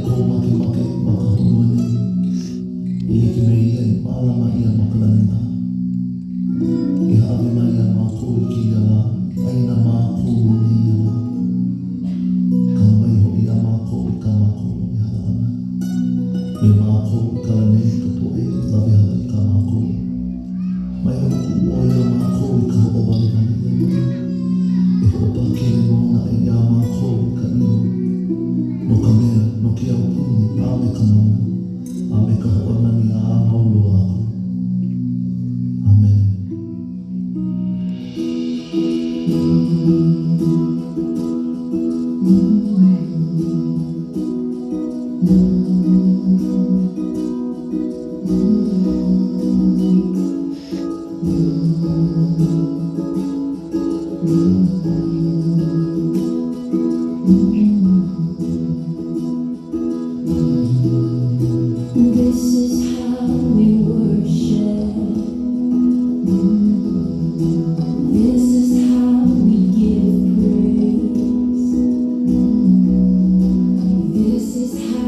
ko maki-maki makahuluan Iki Maria para Maria Magdalena. Ihave Maria makul kiyala ay na makul niyala. Kamay ho iya makul kamakul ihalana. May makul kalane kapoe labi halay kamakul. May umukuo iya makul kahobali naliya. Ihoba kini mo na iya makul kanino. No kamea no kia upuni ame kamana. Ame kahoana ni amaulu ako. Amen. This is how we worship. This is how we give praise. This is how